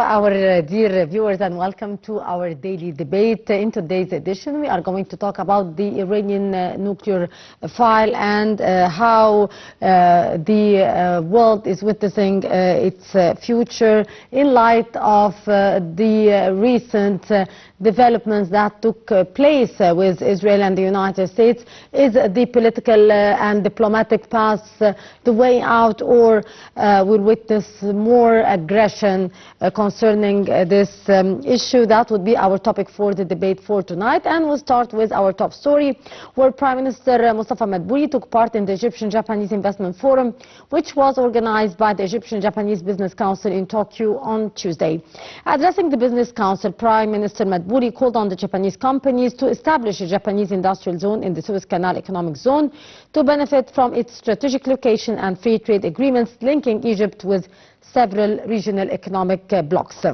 our dear viewers, and welcome to our daily debate. In today's edition, we are going to talk about the Iranian nuclear file and how the world is witnessing its future in light of the recent developments that took place with Israel and the United States. Is the political and diplomatic path the way out, or we'll witness more aggression concerning this issue? That would be our topic for the debate for tonight. And we'll start with our top story, where Prime Minister Mustafa Madbouli took part in the Egyptian-Japanese Investment Forum, which was organized by the Egyptian-Japanese Business Council in Tokyo on Tuesday. Addressing the Business Council, Prime Minister Madbouli called on the Japanese companies to establish a Japanese industrial zone in the Suez Canal Economic Zone to benefit from its strategic location and free trade agreements linking Egypt with several regional economic blocs.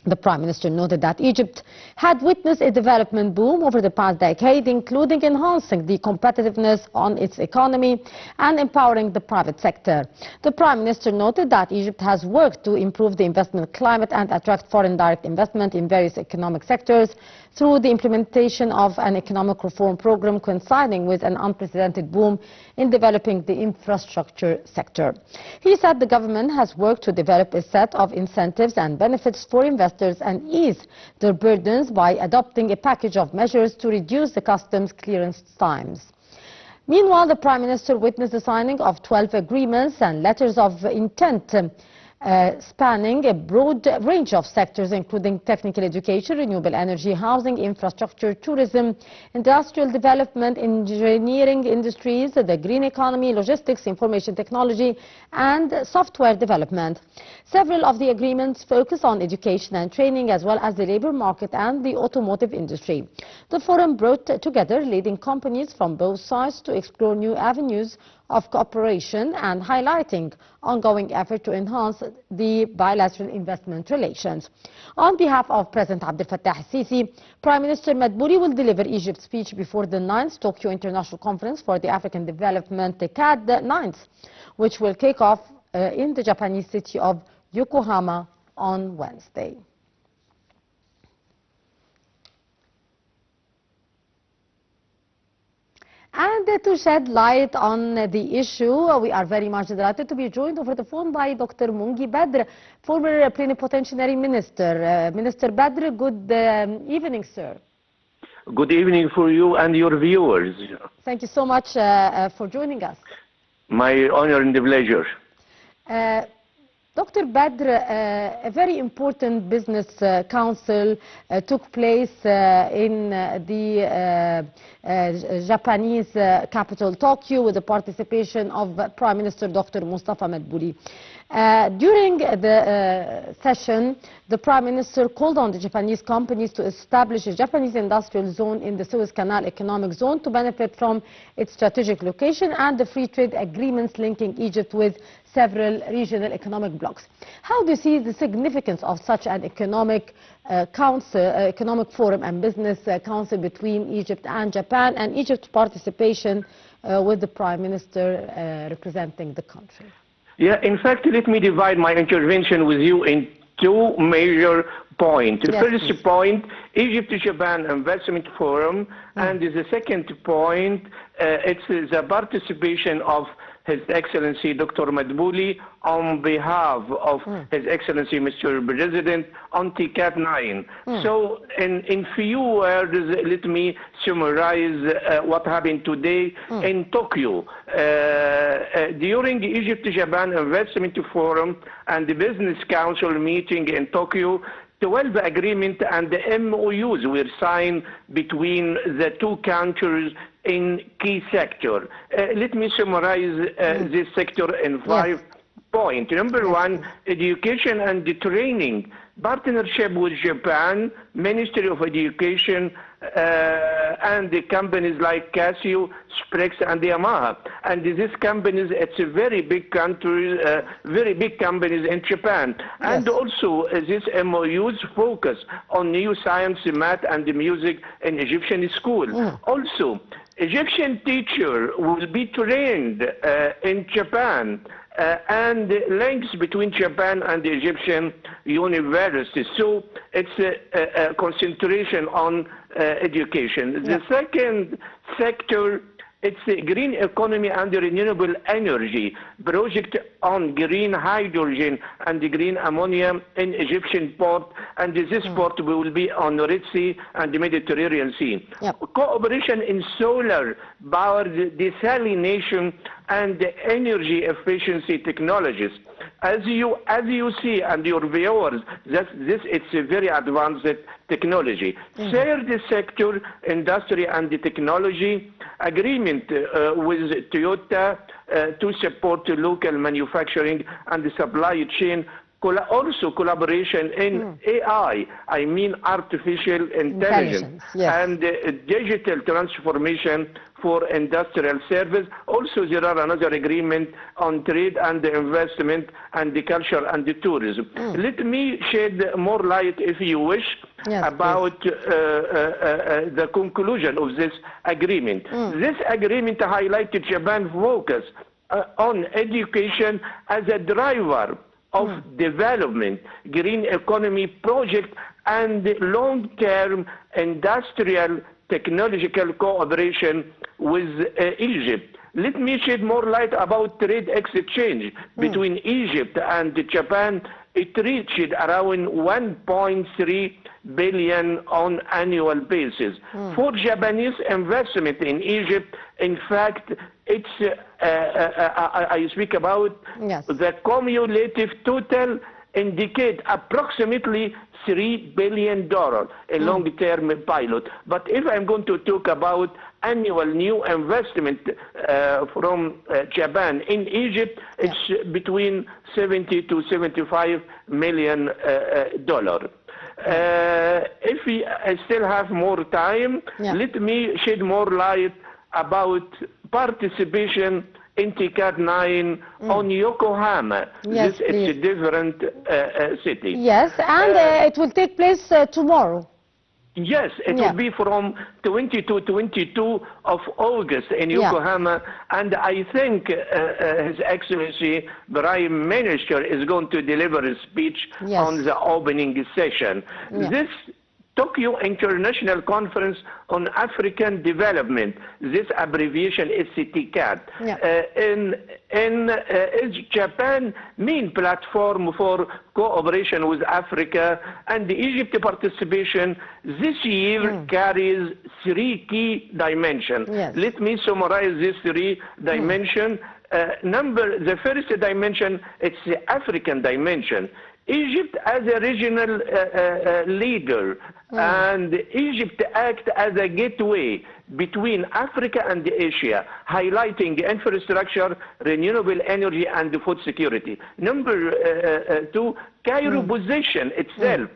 The Prime Minister noted that Egypt had witnessed a development boom over the past decade, including enhancing the competitiveness on its economy and empowering the private sector. The Prime Minister noted that Egypt has worked to improve the investment climate and attract foreign direct investment in various economic sectors through the implementation of an economic reform program coinciding with an unprecedented boom in developing the infrastructure sector. He said the government has worked to develop a set of incentives and benefits for investors and ease their burdens by adopting a package of measures to reduce the customs clearance times. Meanwhile, the Prime Minister witnessed the signing of 12 agreements and letters of intent spanning a broad range of sectors, including technical education, renewable energy, housing, infrastructure, tourism, industrial development, engineering industries, the green economy, logistics, information technology, and software development. Several of the agreements focus on education and training, as well as the labor market and the automotive industry. The forum brought together leading companies from both sides to explore new avenues of cooperation and highlighting ongoing effort to enhance the bilateral investment relations. On behalf of President Abdel Fattah al-Sisi, Prime Minister Madbouli will deliver Egypt's speech before the 9th Tokyo International Conference for the African Development TICAD 9th, which will kick off in the Japanese city of Yokohama on Wednesday. And to shed light on the issue, we are very much delighted to be joined over the phone by Dr. Mongy Badr, former plenipotentiary minister. Minister Badr, good evening, sir. Good evening for you and your viewers. Thank you so much for joining us. My honor and pleasure. Dr. Badr, a very important business council took place in the Japanese capital, Tokyo, with the participation of Prime Minister Dr. Mustafa Madbouli. During the session, the Prime Minister called on the Japanese companies to establish a Japanese industrial zone in the Suez Canal Economic Zone to benefit from its strategic location and the free trade agreements linking Egypt with several regional economic blocs. How do you see the significance of such an economic economic forum and business council between Egypt and Japan, and Egypt's participation with the Prime Minister representing the country? Yeah, in fact, let me divide my intervention with you in two major points. The first point, Egypt-Japan Investment Forum, and the second point, it's the participation of His Excellency Dr. Madbouli on behalf of His Excellency Mr. President on TICAD 9. So in few words, let me summarize what happened today in Tokyo. During the Egypt-Japan Investment Forum and the Business Council meeting in Tokyo, 12 agreements and the MOUs were signed between the two countries in key sector. Let me summarize this sector in 5 points. Number 1, education and training. Partnership with Japan, Ministry of Education, and the companies like Casio, Sprix, and Yamaha. And these companies, it's a very big country, very big companies in Japan. And also, this MOUs focus on new science, math, and music in Egyptian school. Also, Egyptian teacher will be trained in Japan and links between Japan and the Egyptian universities. So it's a concentration on education. The second sector, it's a green economy and renewable energy project on green hydrogen and green ammonia in Egyptian port, and this port will be on the Red Sea and the Mediterranean Sea. Cooperation in solar power, desalination, and energy efficiency technologies. As you see, and your viewers, it's a very advanced technology. Third sector, industry and the technology, agreement with Toyota to support local manufacturing and the supply chain. Also collaboration in AI, I mean artificial intelligence, and digital transformation for industrial service. Also, there are another agreement on trade and investment and the culture and the tourism. Let me shed more light, if you wish, about the conclusion of this agreement. This agreement highlighted Japan's focus on education as a driver of development, green economy project, and long-term industrial technological cooperation with Egypt. Let me shed more light about trade exchange between Egypt and Japan. It reached around 1.3 billion on annual basis. For Japanese investment in Egypt, in fact, it's I speak about the cumulative total indicate approximately $3 billion, a long-term pilot. But if I'm going to talk about annual new investment from Japan in Egypt, it's between 70 to 75 million dollars. If we still have more time, let me shed more light about participation in TICAD 9 on Yokohama. Yes, it's a different city. Yes, and it will take place tomorrow. Yes, it will be from 20 to 22 of August in Yokohama, and I think His Excellency Prime Minister is going to deliver a speech on the opening session. This Tokyo International Conference on African Development, this abbreviation is TICAD, is Japan's main platform for cooperation with Africa, and the Egypt participation this year carries three key dimensions. Let me summarize these three dimensions. The first dimension, it's the African dimension. Egypt as a regional leader, and Egypt act as a gateway between Africa and Asia, highlighting infrastructure, renewable energy, and food security. Number two, Cairo position itself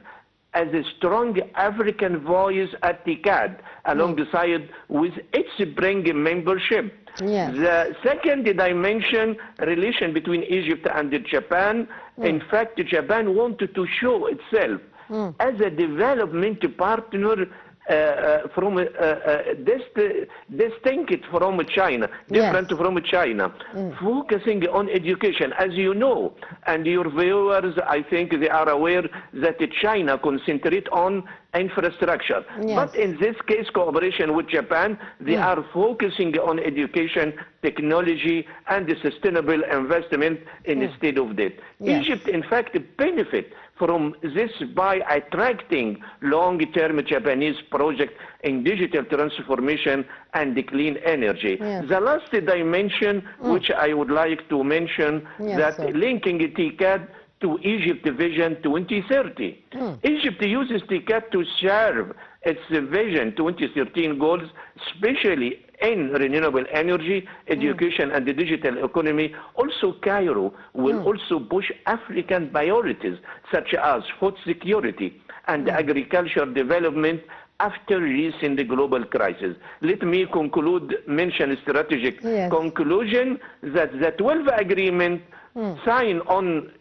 as a strong African voice at TICAD, alongside with its spring membership. The second dimension, relation between Egypt and Japan. In fact, Japan wanted to show itself as a development partner from distinct from China, different from China, focusing on education. As you know, and your viewers, I think they are aware that China concentrate on infrastructure. But in this case, cooperation with Japan, they are focusing on education, technology, and the sustainable investment instead of that. Egypt, in fact, benefit from this by attracting long-term Japanese projects in digital transformation and clean energy. The last dimension, which I would like to mention, that linking TICAD to Egypt Vision 2030. Egypt uses TICAD to serve its Vision 2013 goals, especially in renewable energy, education, and the digital economy. Also, Cairo will also push African priorities such as food security and agriculture development after recent global crisis. Let me mention strategic conclusion that the 12 agreement signed on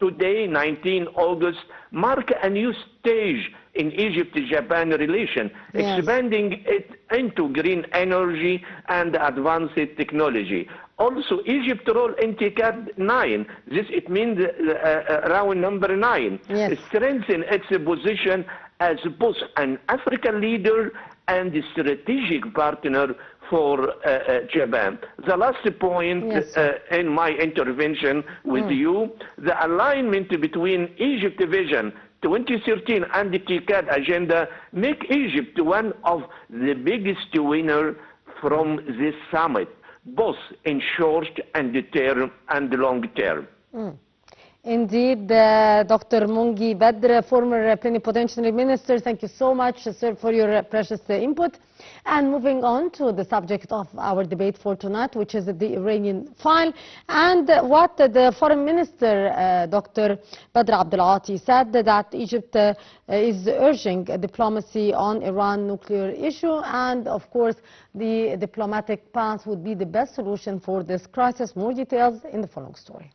today, 19 August, mark a new stage in Egypt-Japan relation, expanding it into green energy and advanced technology. Also, Egypt role in TICAD 9, this it means round number 9, strengthen its position as both an African leader and a strategic partner for Japan. The last point in my intervention with you, the alignment between Egypt Vision 2013 and the TICAD agenda make Egypt one of the biggest winner from this summit, both in short and long term. Indeed, Dr. Mongy Badr, former plenipotentiary minister, thank you so much, sir, for your precious input. And moving on to the subject of our debate for tonight, which is the Iranian file, and what the foreign minister, Dr. Badr Abdelati, said that Egypt is urging diplomacy on Iran nuclear issue, and of course the diplomatic path would be the best solution for this crisis. More details in the following story.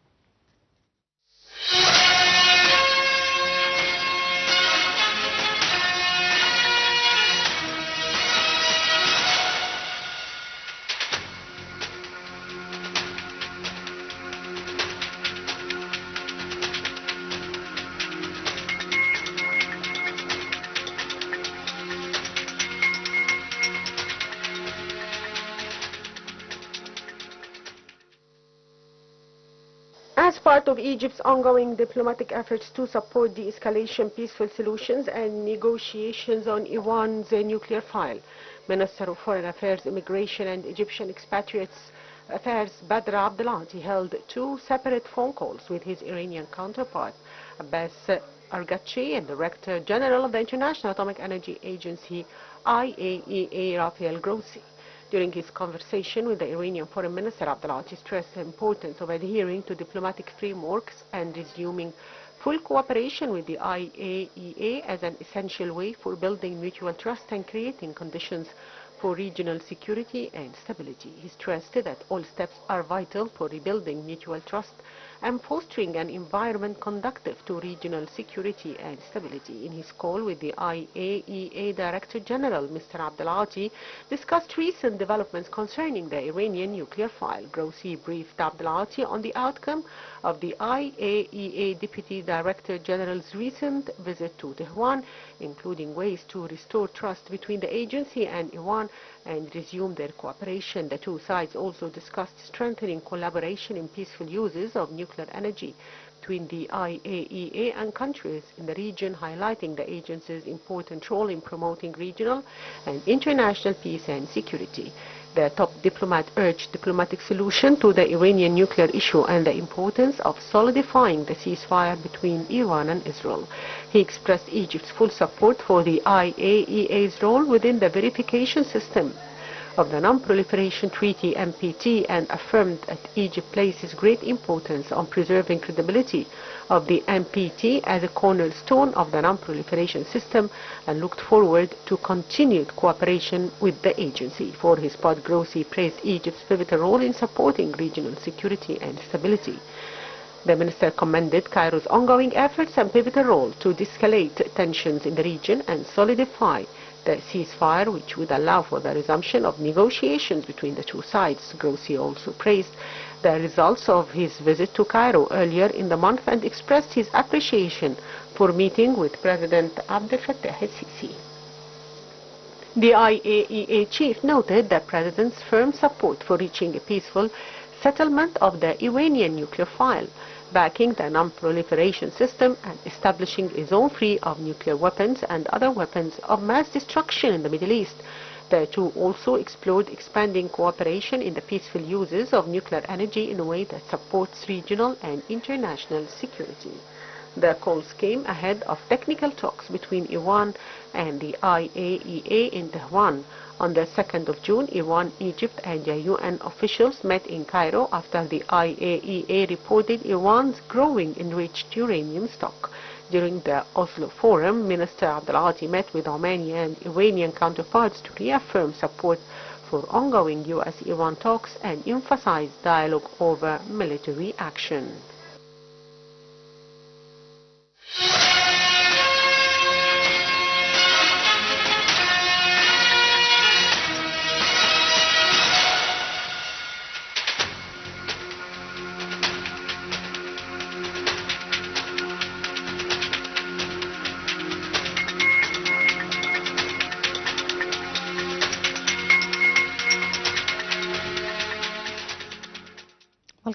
As part of Egypt's ongoing diplomatic efforts to support de-escalation, peaceful solutions and negotiations on Iran's nuclear file, Minister of Foreign Affairs, Immigration and Egyptian Expatriates Affairs Badr Abdelati held two separate phone calls with his Iranian counterpart, Abbas Araghchi, and Director General of the International Atomic Energy Agency, IAEA, Rafael Grossi. During his conversation with the Iranian Foreign Minister, Abdelati stressed the importance of adhering to diplomatic frameworks and resuming full cooperation with the IAEA as an essential way for building mutual trust and creating conditions for regional security and stability. He stressed that all steps are vital for rebuilding mutual trust and fostering an environment conducive to regional security and stability. In his call with the IAEA Director General, Mr. Abdelati discussed recent developments concerning the Iranian nuclear file. Grossi briefed Abdelati on the outcome of the IAEA Deputy Director General's recent visit to Tehran, including ways to restore trust between the agency and Iran and resume their cooperation. The two sides also discussed strengthening collaboration in peaceful uses of nuclear energy between the IAEA and countries in the region, highlighting the agency's important role in promoting regional and international peace and security. The top diplomat urged diplomatic solution to the Iranian nuclear issue and the importance of solidifying the ceasefire between Iran and Israel. He expressed Egypt's full support for the IAEA's role within the verification system of the Non-Proliferation Treaty NPT and affirmed that Egypt places great importance on preserving credibility of the NPT as a cornerstone of the non-proliferation system and looked forward to continued cooperation with the agency. For his part, Grossi praised Egypt's pivotal role in supporting regional security and stability. The minister commended Cairo's ongoing efforts and pivotal role to de-escalate tensions in the region and solidify the ceasefire, which would allow for the resumption of negotiations between the two sides. Grossi also praised the results of his visit to Cairo earlier in the month and expressed his appreciation for meeting with President Abdel Fattah el-Sisi. The IAEA chief noted the President's firm support for reaching a peaceful settlement of the Iranian nuclear file, backing the non-proliferation system and establishing a zone free of nuclear weapons and other weapons of mass destruction in the Middle East. The two also explored expanding cooperation in the peaceful uses of nuclear energy in a way that supports regional and international security. The calls came ahead of technical talks between Iran and the IAEA in Tehran. On the 2nd of June, Iran, Egypt and the UN officials met in Cairo after the IAEA reported Iran's growing enriched uranium stock. During the Oslo Forum, Minister Abdelati met with Omani and Iranian counterparts to reaffirm support for ongoing US-Iran talks and emphasize dialogue over military action.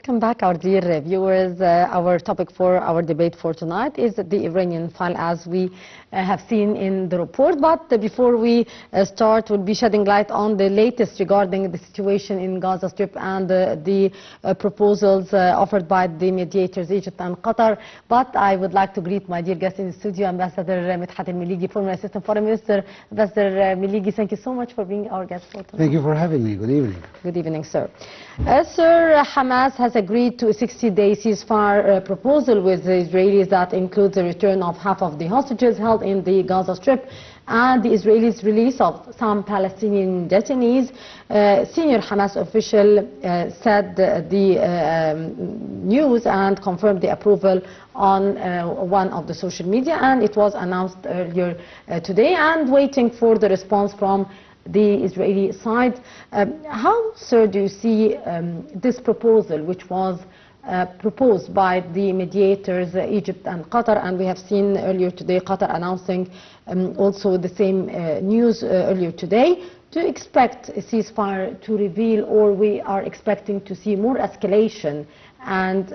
Welcome back, our dear viewers. Our topic for our debate for tonight is the Iranian file, as we have seen in the report. But before we start, we'll be shedding light on the latest regarding the situation in Gaza Strip and the proposals offered by the mediators, Egypt and Qatar. But I would like to greet my dear guest in the studio, Ambassador Medhat Al-Miligi, former Assistant Foreign Minister. Ambassador Miligi, thank you so much for being our guest for tonight. Thank you for having me. Good evening. Good evening, sir. Sir, Hamas has agreed to a 60-day ceasefire proposal with the Israelis that includes the return of half of the hostages held in the Gaza Strip and the Israelis' release of some Palestinian detainees. Senior Hamas official said the news and confirmed the approval on one of the social media, and it was announced earlier today, and waiting for the response from the Israeli side. How, sir, do you see this proposal, which was proposed by the mediators, Egypt and Qatar, and we have seen earlier today Qatar announcing also the same news earlier today? Do you expect a ceasefire to reveal, or we are expecting to see more escalation, and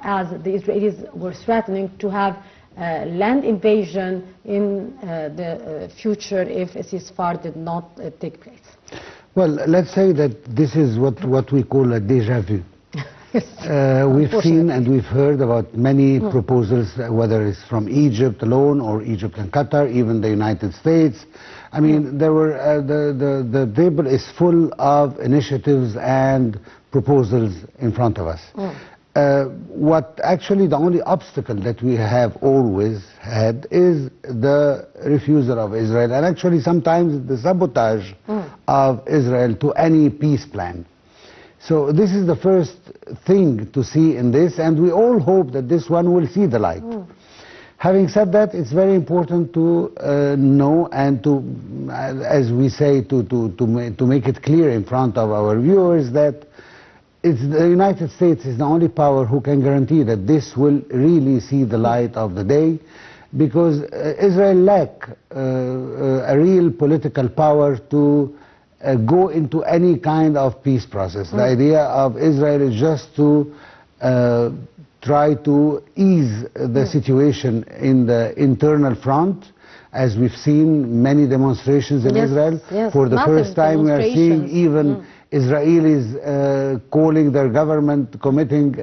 as the Israelis were threatening to have land invasion in the future if a ceasefire did not take place? Well, let's say that this is what we call a déjà vu. We've seen and we've heard about many proposals, whether it's from Egypt alone or Egypt and Qatar, even the United States. I mean, there were the table is full of initiatives and proposals in front of us. What actually the only obstacle that we have always had is the refusal of Israel, and actually sometimes the sabotage of Israel to any peace plan. So this is the first thing to see in this, and we all hope that this one will see the light. Having said that, it's very important to know and to, as we say, to make it clear in front of our viewers that it's the United States is the only power who can guarantee that this will really see the light of the day, because Israel lack a real political power to go into any kind of peace process. The idea of Israel is just to try to ease the situation in the internal front. As we've seen many demonstrations in Israel, for the first time we are seeing even Israelis calling their government committing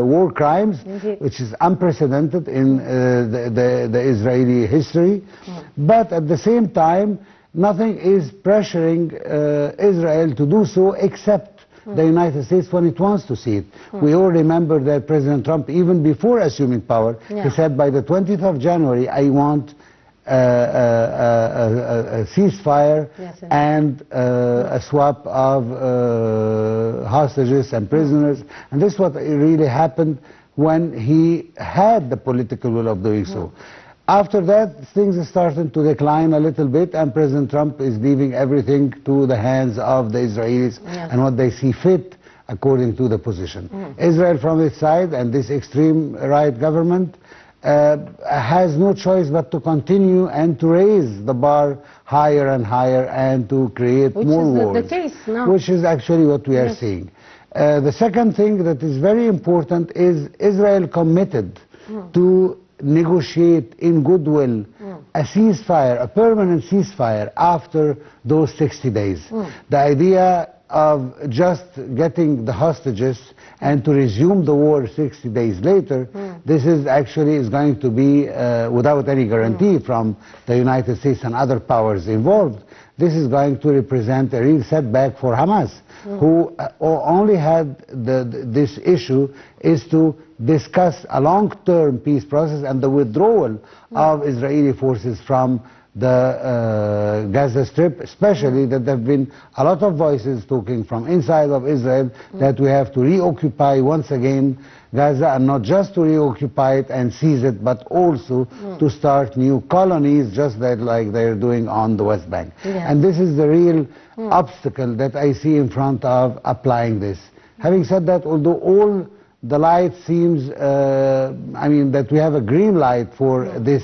war crimes, which is unprecedented in the Israeli history. But at the same time, nothing is pressuring Israel to do so except the United States when it wants to see it. We all remember that President Trump, even before assuming power, he said by the 20th of January, I want a ceasefire and a swap of hostages and prisoners. And this is what really happened when he had the political will of doing so. After that, things are starting to decline a little bit, and President Trump is leaving everything to the hands of the Israelis and what they see fit according to the position. Israel from its side, and this extreme right government, has no choice but to continue and to raise the bar higher and higher and to create more wars. Which is the case now. Which is actually what we are seeing. The second thing that is very important is Israel committed to negotiate in goodwill a ceasefire, a permanent ceasefire after those 60 days. The idea of just getting the hostages and to resume the war 60 days later, this is actually going to be without any guarantee from the United States and other powers involved. This is going to represent a real setback for Hamas, who only had this issue is to discuss a long-term peace process and the withdrawal of Israeli forces from the Gaza Strip, especially that there have been a lot of voices talking from inside of Israel that we have to reoccupy once again Gaza, and not just to reoccupy it and seize it, but also to start new colonies, just like they're doing on the West Bank. And this is the real obstacle that I see in front of applying this. Having said that, although all the light seems, I mean, that we have a green light for this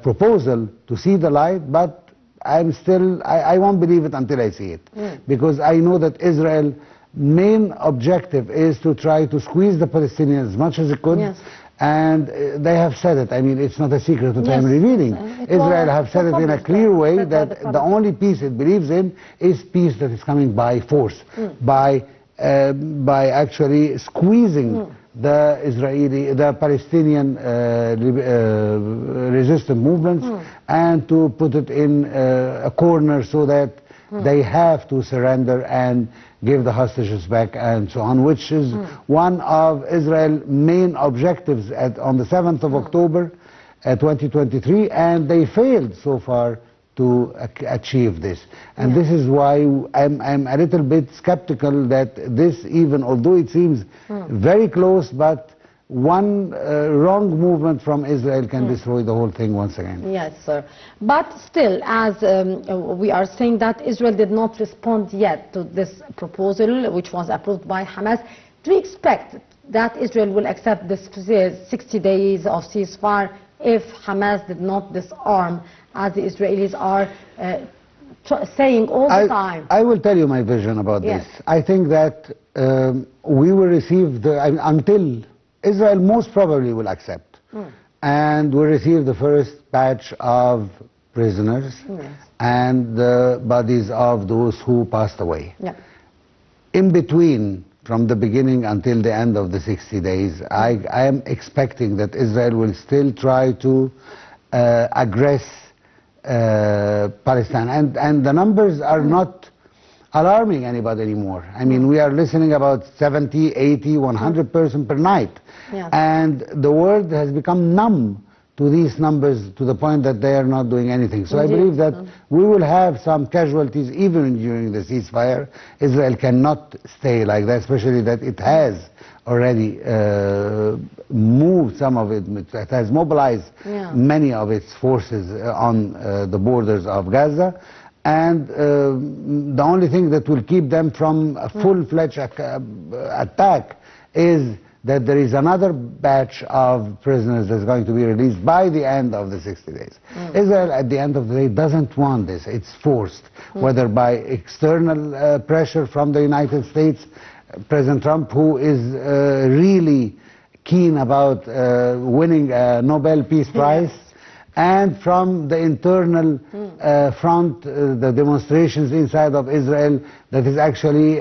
proposal to see the light, but I won't believe it until I see it. Because I know that Israel main objective is to try to squeeze the Palestinians as much as it could. Yes. And they have said it. I mean, it's not a secret that I'm revealing. Israel have said it in a clear way that the only peace it believes in is peace that is coming by force, by actually squeezing the Palestinian resistant movements and to put it in a corner so that they have to surrender and give the hostages back and so on, which is one of Israel's main objectives on the 7th of October 2023, and they failed so far to achieve this. And this is why I'm a little bit skeptical that this, even although it seems very close, but one wrong movement from Israel can destroy the whole thing once again. Yes, sir. But still, as we are saying that Israel did not respond yet to this proposal, which was approved by Hamas, do we expect that Israel will accept this 60 days of ceasefire if Hamas did not disarm, as the Israelis are saying all the time? I will tell you my vision about this. I think that we will receive until Israel most probably will accept, and will receive the first batch of prisoners and the bodies of those who passed away. In between, from the beginning until the end of the 60 days, I am expecting that Israel will still try to aggress Palestine, and the numbers are not alarming anybody anymore. I mean, we are listening about 70, 80, 100 persons per night. And the world has become numb to these numbers to the point that they are not doing anything. So I believe that we will have some casualties even during the ceasefire. Israel cannot stay like that, especially that it has already moved some of it has mobilized many of its forces on the borders of Gaza. And the only thing that will keep them from a full-fledged attack is that there is another batch of prisoners that's going to be released by the end of the 60 days. Israel, at the end of the day, doesn't want this. It's forced, whether by external pressure from the United States, President Trump, who is really keen about winning a Nobel Peace Prize, and from the internal front, the demonstrations inside of Israel that is actually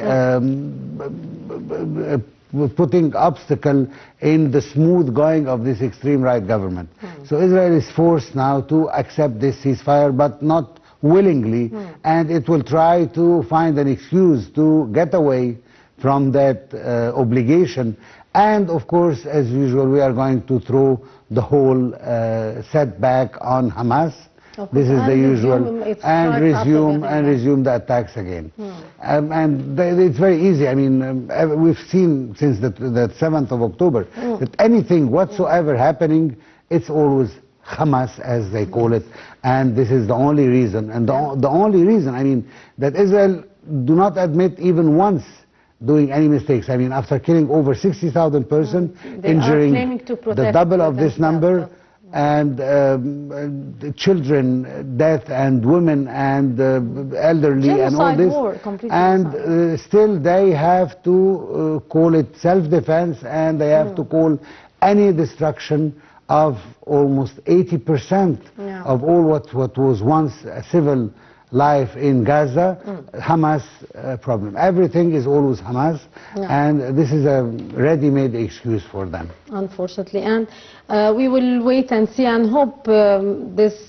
putting obstacle in the smooth going of this extreme right government. So Israel is forced now to accept this ceasefire, but not willingly, and it will try to find an excuse to get away from that obligation. And of course, as usual, we are going to throw the whole setback on Hamas. This is the usual, and resume the attacks again. And it's very easy. I mean, we've seen since the 7th of October that anything whatsoever happening, it's always Hamas, as they call it, and this is the only reason. And the only reason, I mean, that Israel do not admit even once doing any mistakes. I mean, after killing over 60,000 persons, injuring the double of this number, and children death, and women, and elderly, and all this, and still they have to call it self-defense, and they have to call any destruction of almost 80% of all what was once a civil life in Gaza, Hamas problem. Everything is always Hamas, and this is a ready-made excuse for them. Unfortunately, and we will wait and see and hope this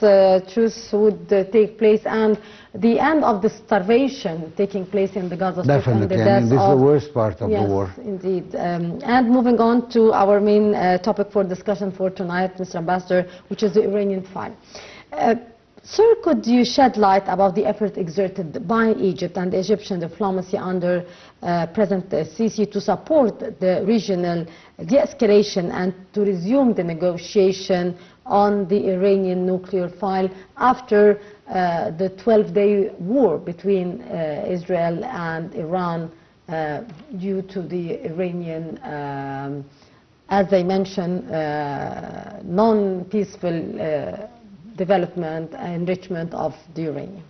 truce would take place, and the end of the starvation taking place in the Gaza Strip. Definitely, I mean, this is the worst part of the war. Yes, indeed. And moving on to our main topic for discussion for tonight, Mr. Ambassador, which is the Iranian file. Sir, could you shed light about the effort exerted by Egypt and Egyptian diplomacy under President Sisi to support the regional de-escalation and to resume the negotiation on the Iranian nuclear file after the 12-day war between Israel and Iran due to the Iranian, as I mentioned, non-peaceful development and enrichment of the uranium?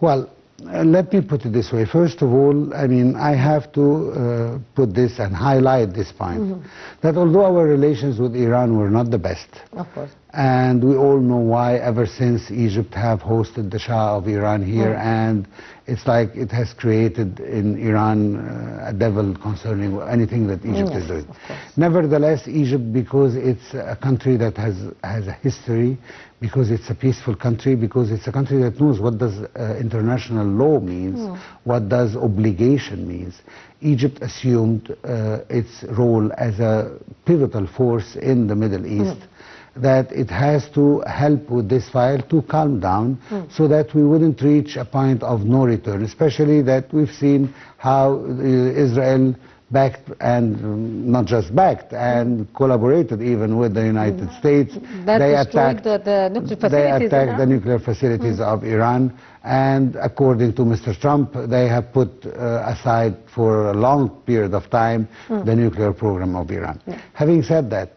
Well, Let me put it this way. First of all, I mean, I have to put this and highlight this point, that although our relations with Iran were not the best, Of course. and we all know why ever since Egypt have hosted the Shah of Iran here, and it's like it has created in Iran a devil concerning anything that Egypt is doing. Nevertheless, Egypt, because it's a country that has a history, because it's a peaceful country, because it's a country that knows what does international law means, what does obligation means. Egypt assumed its role as a pivotal force in the Middle East, that it has to help with this file to calm down so that we wouldn't reach a point of no return, especially that we've seen how Israel backed, and not just backed, and collaborated even with the United States. That They destroyed attacked the nuclear facilities. they in attacked the Iran? nuclear facilities of Iran, and according to Mr. Trump, they have put aside for a long period of time the nuclear program of Iran. Having said that,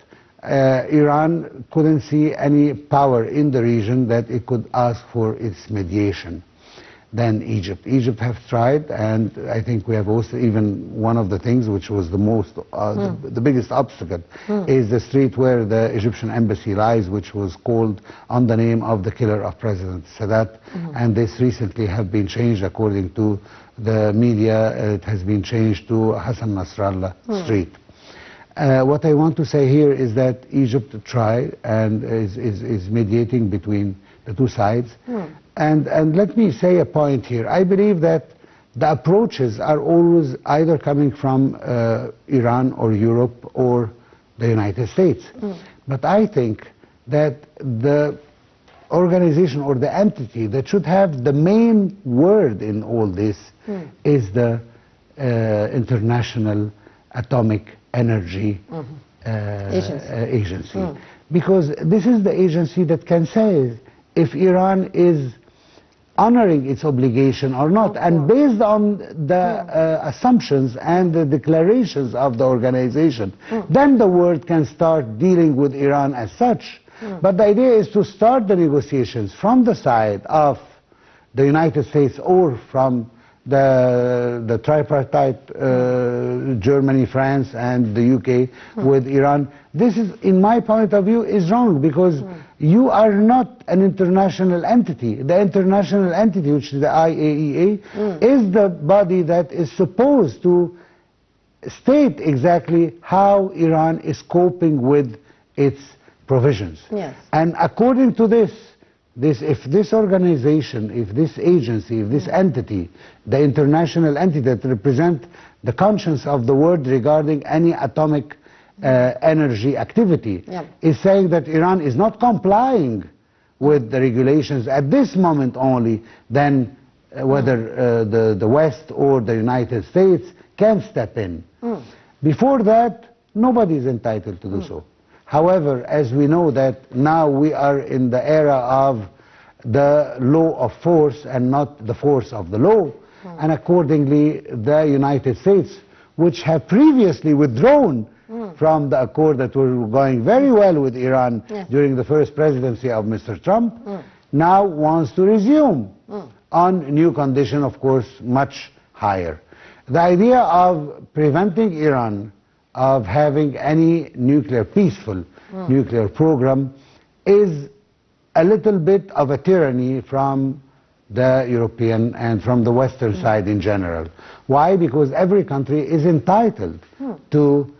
Iran couldn't see any power in the region that it could ask for its mediation than Egypt. Egypt have tried, and I think we have also, even one of the things which was the most, the biggest obstacle is the street where the Egyptian embassy lies, which was called on the name of the killer of President Sadat, and this recently have been changed according to the media. It has been changed to Hassan Nasrallah Street. What I want to say here is that Egypt tried and is mediating between the two sides. And let me say a point here. I believe that the approaches are always either coming from Iran or Europe or the United States. But I think that the organization or the entity that should have the main word in all this is the International Atomic Energy Agency. Because this is the agency that can say if Iran is honoring its obligation or not. And based on the assumptions and the declarations of the organization, then the world can start dealing with Iran as such. But the idea is to start the negotiations from the side of the United States or from the tripartite Germany, France, and the UK with Iran. This is, in my point of view, is wrong, because you are not an international entity. The international entity, which is the IAEA, is the body that is supposed to state exactly how Iran is coping with its provisions. And according to this, if this organization, if this agency, if this entity, the international entity that represents the conscience of the world regarding any atomic energy activity, is saying that Iran is not complying with the regulations at this moment only, then whether the West or the United States can step in. Before that, nobody is entitled to do so. However, as we know that now we are in the era of the law of force and not the force of the law, and accordingly the United States, which have previously withdrawn from the accord that were going very well with Iran during the first presidency of Mr. Trump, now wants to resume on new condition, of course, much higher. The idea of preventing Iran of having any nuclear, peaceful nuclear program is a little bit of a tyranny from the European and from the Western side in general. Why? Because every country is entitled to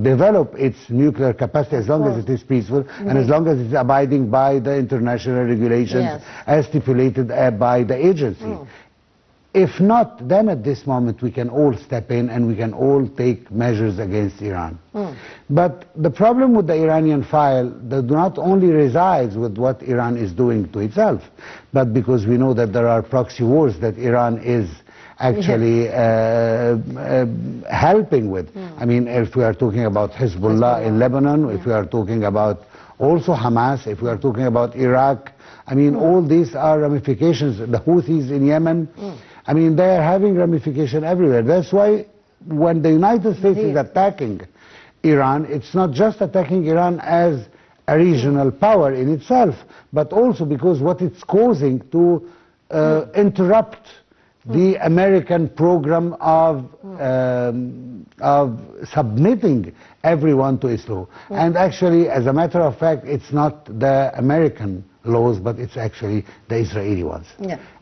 develop its nuclear capacity as long as it is peaceful and as long as it's abiding by the international regulations as stipulated by the agency. If not, then at this moment we can all step in and we can all take measures against Iran. But the problem with the Iranian file that not only resides with what Iran is doing to itself, but because we know that there are proxy wars that Iran is actually helping with. I mean, if we are talking about Hezbollah in Lebanon, if we are talking about also Hamas, if we are talking about Iraq, I mean, all these are ramifications. The Houthis in Yemen, I mean, they are having ramification everywhere. That's why when the United States is attacking Iran, it's not just attacking Iran as a regional power in itself, but also because what it's causing to interrupt the American program of submitting everyone to its law. And actually, as a matter of fact, it's not the American laws, but it's actually the Israeli ones.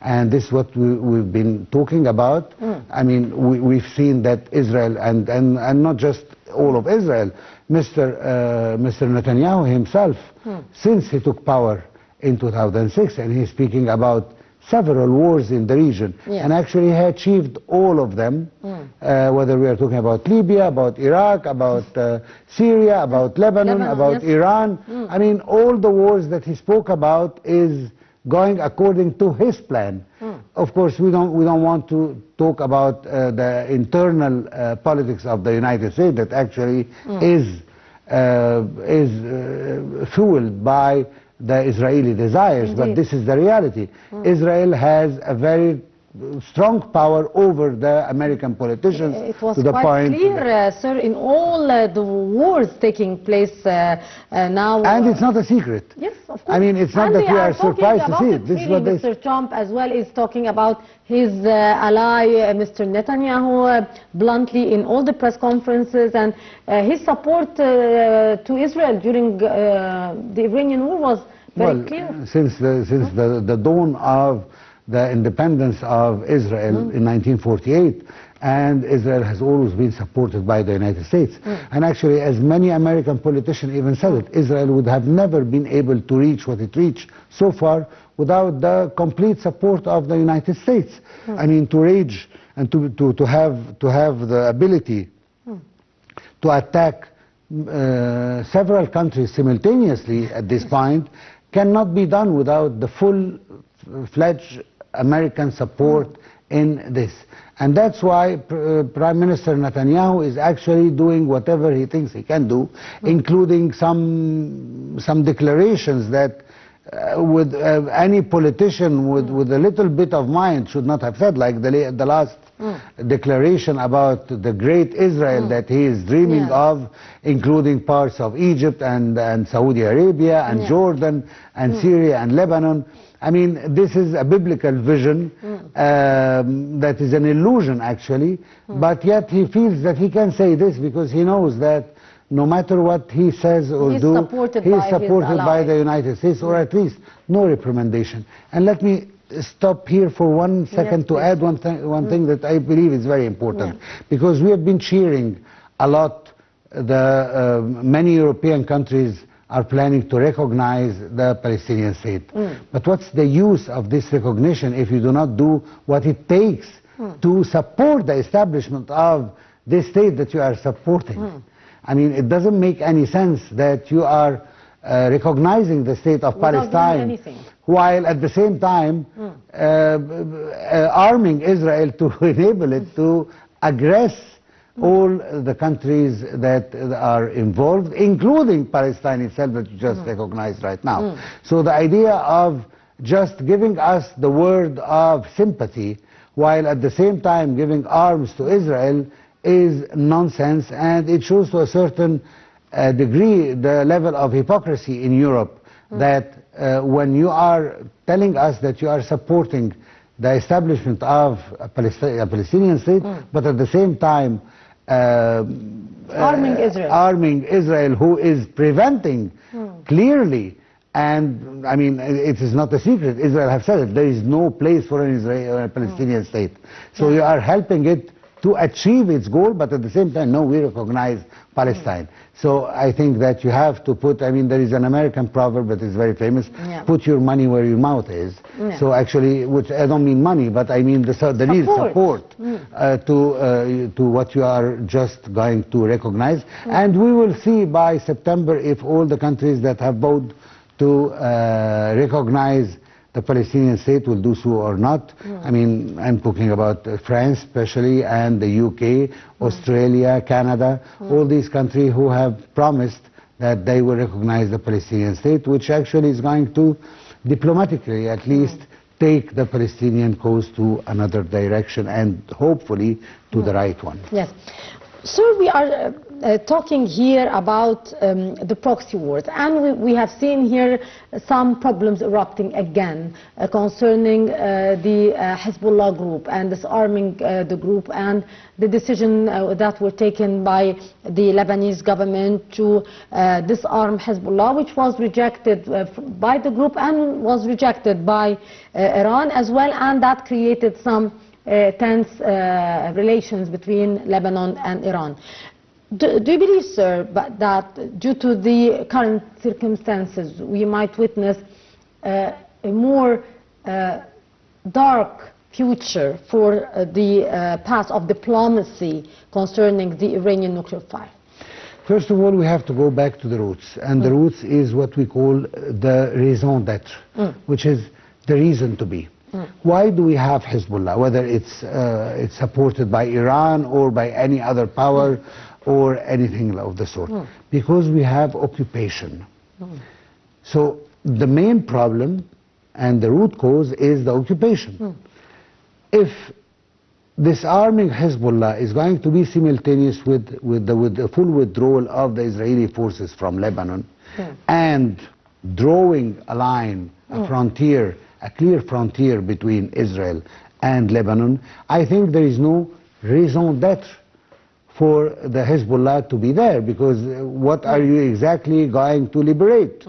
And this is what we've been talking about. I mean, we've seen that Israel, and not just all of Israel, Mr. Netanyahu himself, since he took power in 2006, and he's speaking about several wars in the region, and actually he achieved all of them, whether we are talking about Libya, about Iraq, about Syria, about Lebanon, about Iran. I mean, all the wars that he spoke about is going according to his plan. Of course, we don't want to talk about the internal politics of the United States that actually is fueled by the Israeli desires. Indeed. But this is the reality. Israel has a very strong power over the American politicians. It was quite clear, sir, in all the wars taking place now. And it's not a secret. Yes, of course. I mean, it's not that we are surprised to see it. This is what Mr. Trump as well is talking about his ally, Mr. Netanyahu, bluntly in all the press conferences, and his support to Israel during the Iranian war was very clear. Since the dawn of the independence of Israel in 1948, and Israel has always been supported by the United States. And actually, as many American politicians even said it, Israel would have never been able to reach what it reached so far without the complete support of the United States. I mean, to rage and to have the ability to attack several countries simultaneously at this point cannot be done without the full-fledged American support in this. And that's why Prime Minister Netanyahu is actually doing whatever he thinks he can do, including some declarations that with any politician with a little bit of mind should not have said, like the last declaration about the great Israel that he is dreaming of, including parts of Egypt and Saudi Arabia and Jordan and Syria and Lebanon. I mean, this is a biblical vision that is an illusion, actually, but yet he feels that he can say this because he knows that no matter what he says or he's do, supported he is supported by the United States, or at least no reprimandation. And let me stop here for 1 second to add one thing that I believe is very important, because we have been cheering a lot. Many European countries are planning to recognize the Palestinian state. But what's the use of this recognition if you do not do what it takes to support the establishment of this state that you are supporting? I mean, it doesn't make any sense that you are recognizing the state of Palestine while at the same time arming Israel to enable it to aggress all the countries that are involved, including Palestine itself that you just recognized right now. So the idea of just giving us the word of sympathy while at the same time giving arms to Israel is nonsense, and it shows to a certain degree the level of hypocrisy in Europe, that when you are telling us that you are supporting the establishment of a Palestinian state, but at the same time arming Israel, who is preventing clearly, and I mean, it is not a secret, Israel have said it, there is no place for an Israeli Palestinian state. So you are helping it to achieve its goal, but at the same time, no, we recognize Palestine. So I think that you have to put, I mean, there is an American proverb that is very famous, put your money where your mouth is. So actually, which I don't mean money, but I mean the real support to what you are just going to recognize. And we will see by September if all the countries that have voted to recognize the Palestinian state will do so or not. I mean, I'm talking about France especially, and the UK, Australia, Canada, all these countries who have promised that they will recognize the Palestinian state, which actually is going to diplomatically at least take the Palestinian cause to another direction and hopefully to the right one. Yes. Sir, we are talking here about the proxy wars, and we have seen here some problems erupting again concerning the Hezbollah group and disarming the group, and the decision that were taken by the Lebanese government to disarm Hezbollah, which was rejected by the group and was rejected by Iran as well, and that created some tense relations between Lebanon and Iran. Do you believe, sir, that due to the current circumstances we might witness a more dark future for the path of diplomacy concerning the Iranian nuclear file? First of all, we have to go back to the roots, and the roots is what we call the raison d'être, which is the reason to be. Why do we have Hezbollah, whether it's supported by Iran or by any other power or anything of the sort? Because we have occupation. So the main problem and the root cause is the occupation. If disarming Hezbollah is going to be simultaneous with the full withdrawal of the Israeli forces from Lebanon and drawing a line, a frontier, a clear frontier between Israel and Lebanon, I think there is no raison d'être for the Hezbollah to be there, because what are you exactly going to liberate?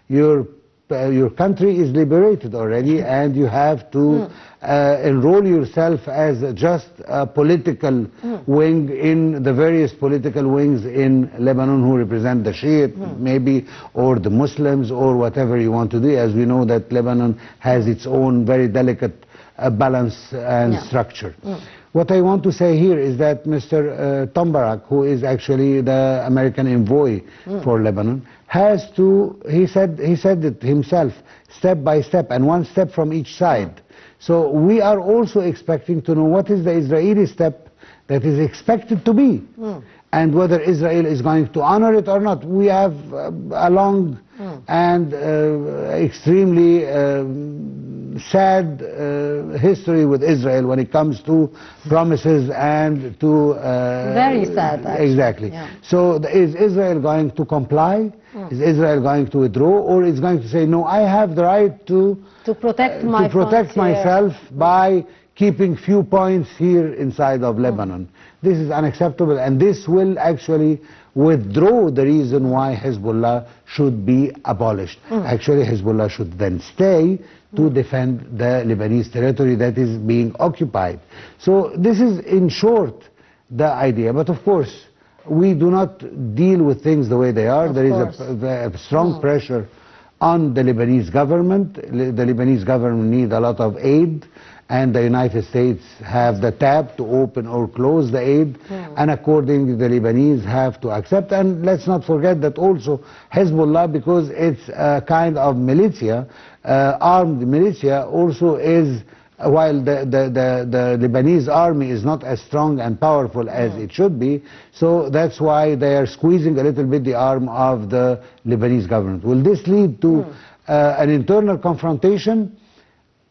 Your country is liberated already, and you have to enroll yourself as just a political wing in the various political wings in Lebanon who represent the Shiite maybe, or the Muslims, or whatever you want to do, as we know that Lebanon has its own very delicate balance and structure. What I want to say here is that Mr. Tom Barak, who is actually the American envoy for Lebanon, has to, he said it himself, step by step, and one step from each side. So we are also expecting to know what is the Israeli step that is expected to be, and whether Israel is going to honor it or not. We have a long and extremely sad history with Israel when it comes to promises and to... very sad, actually. Exactly. So is Israel going to comply? Is Israel going to withdraw, or is going to say, no, I have the right to protect myself by keeping few points here inside of Lebanon? This is unacceptable, and this will actually withdraw the reason why Hezbollah should be abolished. Actually, Hezbollah should then stay to defend the Lebanese territory that is being occupied. So this is, in short, the idea. But of course, we do not deal with things the way they are. There is a strong pressure on the Lebanese government. The Lebanese government needs a lot of aid, and the United States have the tab to open or close the aid, and accordingly the Lebanese have to accept. And let's not forget that also Hezbollah, because it's a kind of militia, armed militia, also is, while the Lebanese army is not as strong and powerful as it should be, so that's why they are squeezing a little bit the arm of the Lebanese government. Will this lead to an internal confrontation?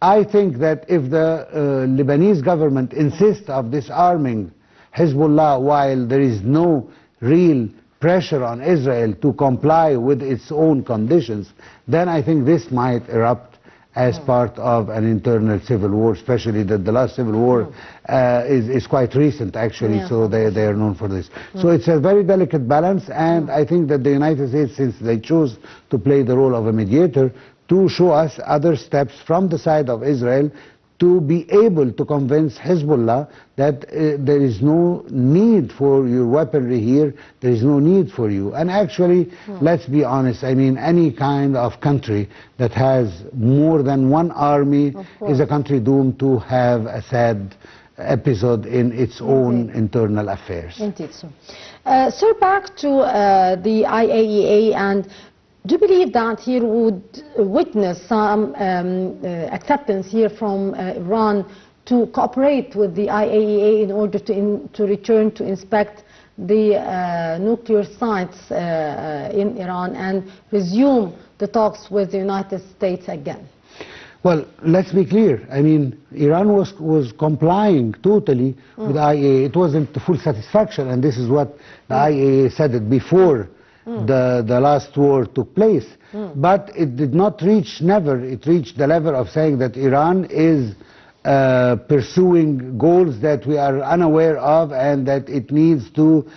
I think that if the Lebanese government insists of disarming Hezbollah while there is no real pressure on Israel to comply with its own conditions, then I think this might erupt as part of an internal civil war, especially that the last civil war is quite recent, actually, so they are known for this. So it's a very delicate balance, and I think that the United States, since they chose to play the role of a mediator, to show us other steps from the side of Israel to be able to convince Hezbollah that there is no need for your weaponry here, there is no need for you. And actually, let's be honest, I mean, any kind of country that has more than one army is a country doomed to have a sad episode in its own internal affairs. Indeed, sir. Sir, back to the IAEA, and do you believe that here would witness some acceptance here from Iran to cooperate with the IAEA in order to return to inspect the nuclear sites in Iran and resume the talks with the United States again? Well, let's be clear. I mean, Iran was complying totally with the IAEA. It wasn't to full satisfaction, and this is what the IAEA said it before the last war took place. But it did not reach, never, it reached the level of saying that Iran is pursuing goals that we are unaware of and that it needs to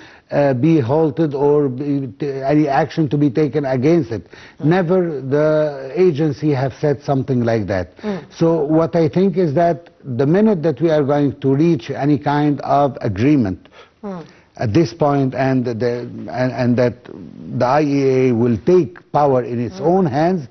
be halted or any action to be taken against it. Never the agency have said something like that. So what I think is that the minute that we are going to reach any kind of agreement at this point and that the IAEA will take power in its own hands,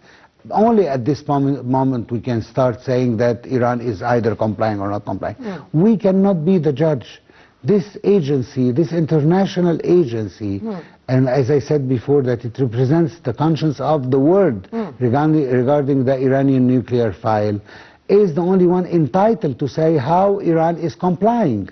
only at this moment we can start saying that Iran is either complying or not complying. We cannot be the judge. This agency, this international agency, and as I said before, that it represents the conscience of the world regarding the Iranian nuclear file, is the only one entitled to say how Iran is complying.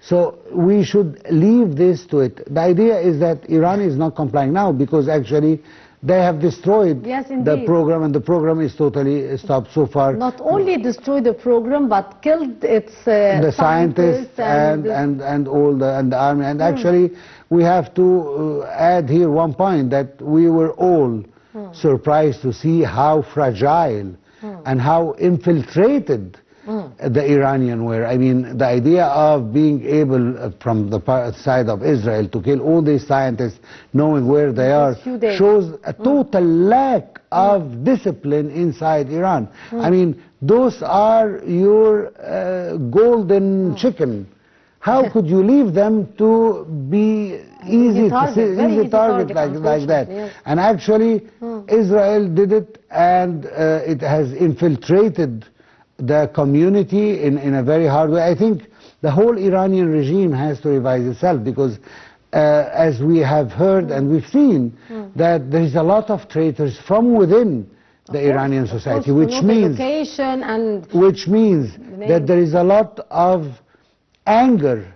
So we should leave this to it. The idea is that Iran is not complying now because actually they have destroyed the program, and the program is totally stopped so far. Not only destroyed the program, but killed its the scientists and all the army. And actually, we have to add here one point, that we were all surprised to see how fragile and how infiltrated the Iranian were. I mean, the idea of being able, from the side of Israel, to kill all these scientists, knowing where they are, shows a total lack of discipline inside Iran. I mean, those are your golden chicken. How could you leave them to be easy target like that? Yes. And actually, Israel did it, and it has infiltrated the community in a very hard way. I think the whole Iranian regime has to revise itself because as we have heard and we've seen that there is a lot of traitors from within the Iranian society, which means that there is a lot of anger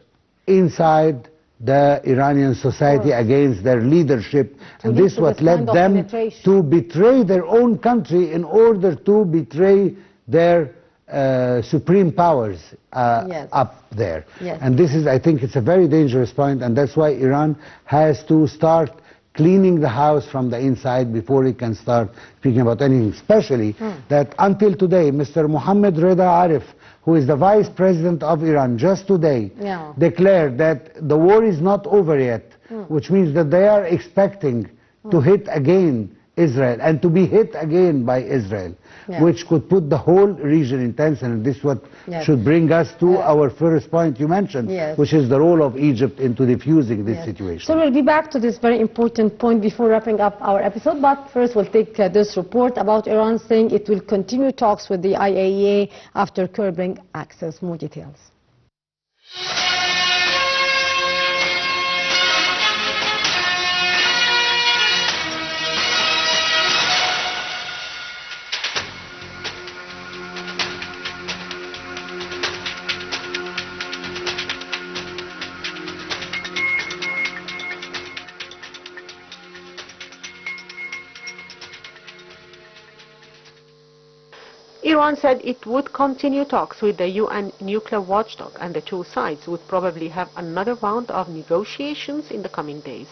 inside the Iranian society against their leadership, and this is what led them to betray their own country in order to betray their supreme powers up there. And this is, I think, it's a very dangerous point, and that's why Iran has to start cleaning the house from the inside before it can start speaking about anything, especially that until today, Mr. Mohammad Reza Arif, who is the vice president of Iran, just today declared that the war is not over yet, which means that they are expecting to hit again Israel and to be hit again by Israel, which could put the whole region in tension. And this is what should bring us to our first point you mentioned, which is the role of Egypt into diffusing this situation. So we'll be back to this very important point before wrapping up our episode, but first we'll take this report about Iran saying it will continue talks with the IAEA after curbing access. More details. Iran said it would continue talks with the UN nuclear watchdog, and the two sides would probably have another round of negotiations in the coming days.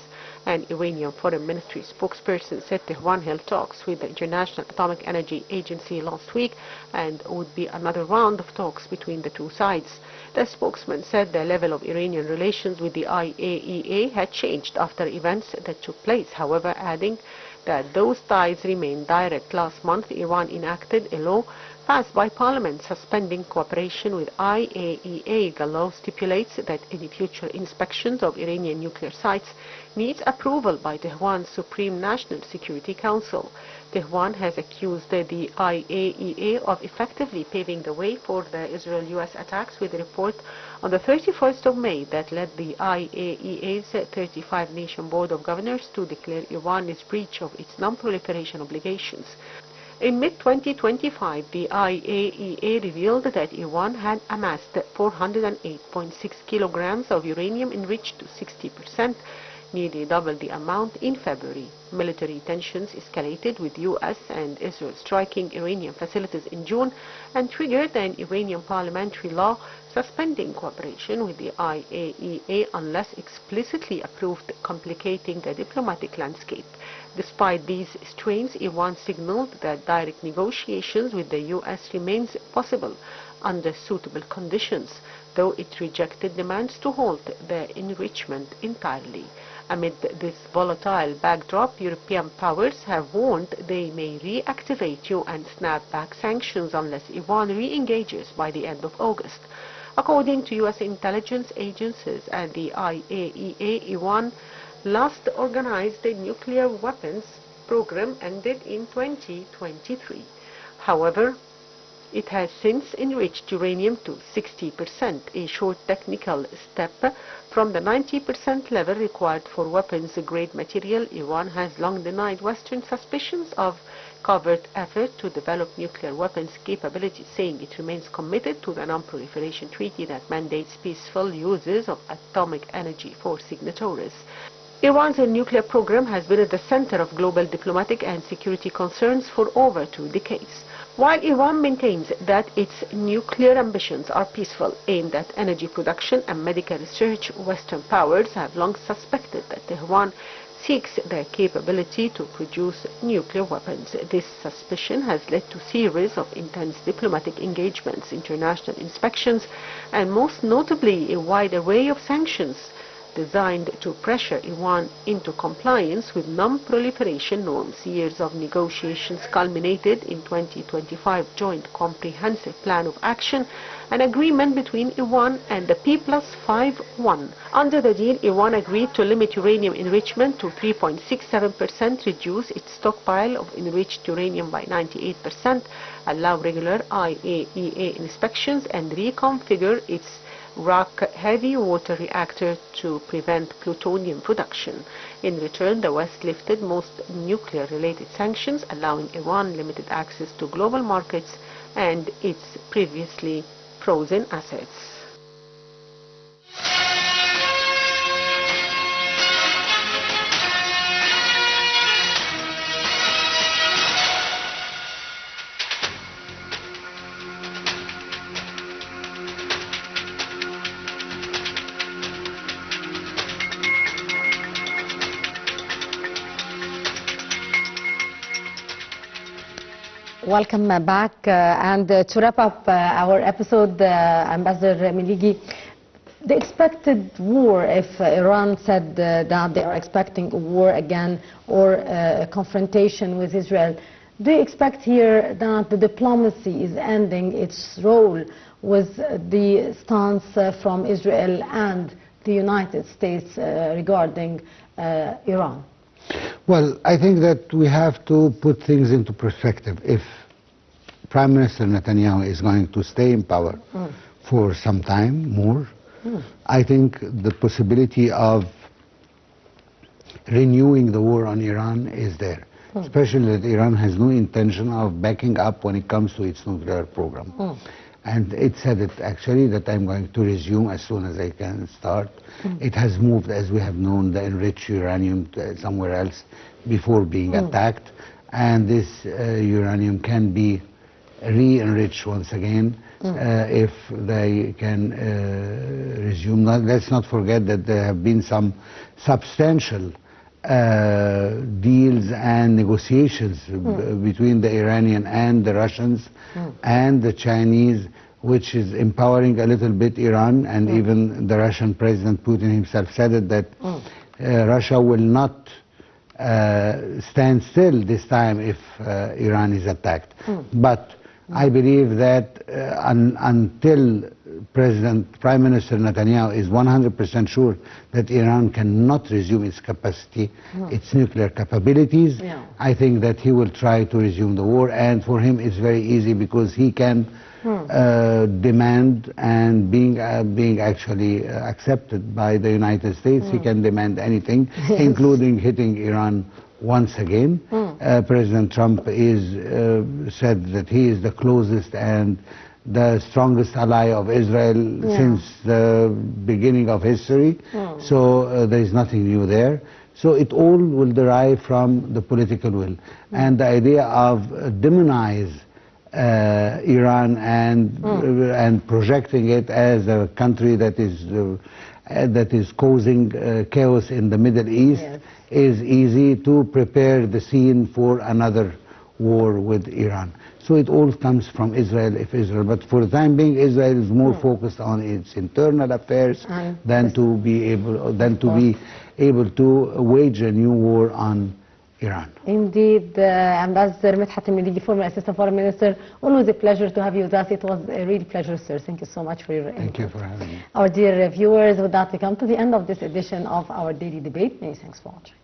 An Iranian Foreign Ministry spokesperson said Tehran held talks with the International Atomic Energy Agency last week, and would be another round of talks between the two sides. The spokesman said the level of Iranian relations with the IAEA had changed after events that took place, however adding that those ties remain direct. Last month, Iran enacted a law passed by Parliament suspending cooperation with IAEA. The law stipulates that any future inspections of Iranian nuclear sites needs approval by Tehran's Supreme National Security Council. Tehran has accused the IAEA of effectively paving the way for the Israel-US attacks with a report on the 31st of May that led the IAEA's 35-nation Board of Governors to declare Iran's breach of its non-proliferation obligations. In mid-2025, the IAEA revealed that Iran had amassed 408.6 kilograms of uranium enriched to 60%, nearly double the amount in February. Military tensions escalated with U.S. and Israel striking Iranian facilities in June and triggered an Iranian parliamentary law suspending cooperation with the IAEA unless explicitly approved, complicating the diplomatic landscape. Despite these strains, Iran signaled that direct negotiations with the U.S. remains possible under suitable conditions, though it rejected demands to halt the enrichment entirely. Amid this volatile backdrop, European powers have warned they may reactivate UN snapback sanctions unless Iran re-engages by the end of August. According to U.S. intelligence agencies and the IAEA, Iran last organized a nuclear weapons program ended in 2023. However, it has since enriched uranium to 60%, a short technical step from the 90% level required for weapons-grade material. Iran has long denied Western suspicions of covert effort to develop nuclear weapons capability, saying it remains committed to the Non-Proliferation Treaty that mandates peaceful uses of atomic energy for signatories. Iran's nuclear program has been at the center of global diplomatic and security concerns for over 2 decades. While Iran maintains that its nuclear ambitions are peaceful, aimed at energy production and medical research, Western powers have long suspected that Tehran seeks the capability to produce nuclear weapons. This suspicion has led to a series of intense diplomatic engagements, international inspections, and most notably a wide array of sanctions designed to pressure Iran into compliance with non-proliferation norms. Years of negotiations culminated in 2025 Joint Comprehensive Plan of Action, an agreement between Iran and the P+5-1. Under the deal, Iran agreed to limit uranium enrichment to 3.67%, reduce its stockpile of enriched uranium by 98%, allow regular IAEA inspections, and reconfigure its rock heavy water reactor to prevent plutonium production. In return, the West lifted most nuclear-related sanctions, allowing Iran limited access to global markets and its previously frozen assets. Welcome back, and to wrap up our episode, Ambassador Miligi, the expected war, if Iran said that they are expecting a war again or a confrontation with Israel, do you expect here that the diplomacy is ending its role with the stance from Israel and the United States regarding Iran? Well, I think that we have to put things into perspective. If Prime Minister Netanyahu is going to stay in power for some time more, I think the possibility of renewing the war on Iran is there, especially that Iran has no intention of backing up when it comes to its nuclear program. And it said it actually that I'm going to resume as soon as I can start. It has moved, as we have known, the enriched uranium somewhere else before being attacked. And this uranium can be re-enriched once again if they can resume. Let's not forget that there have been some substantial deals and negotiations between the Iranian and the Russians and the Chinese, which is empowering a little bit Iran, and even the Russian President Putin himself said it, that Russia will not stand still this time if Iran is attacked. But I believe that until Prime Minister Netanyahu is 100% sure that Iran cannot resume its capacity, its nuclear capabilities, I think that he will try to resume the war. And for him it's very easy, because he can demand, and being actually accepted by the United States, he can demand anything, including hitting Iran once again. President Trump said that he is the closest and the strongest ally of Israel since the beginning of history. So there is nothing new there. So it all will derive from the political will. And the idea of demonize Iran and projecting it as a country that is causing chaos in the Middle East is easy to prepare the scene for another war with Iran. So it all comes from Israel, but for the time being, Israel is more focused on its internal affairs than to be able to wage a new war on Iran. Indeed, Ambassador Medhat Al-Meligi, former Assistant Foreign Minister, always a pleasure to have you with us. It was a real pleasure, sir. Thank you so much for your input. Thank you for having me. Our dear viewers, with that we come to the end of this edition of our daily debate. Many thanks for watching.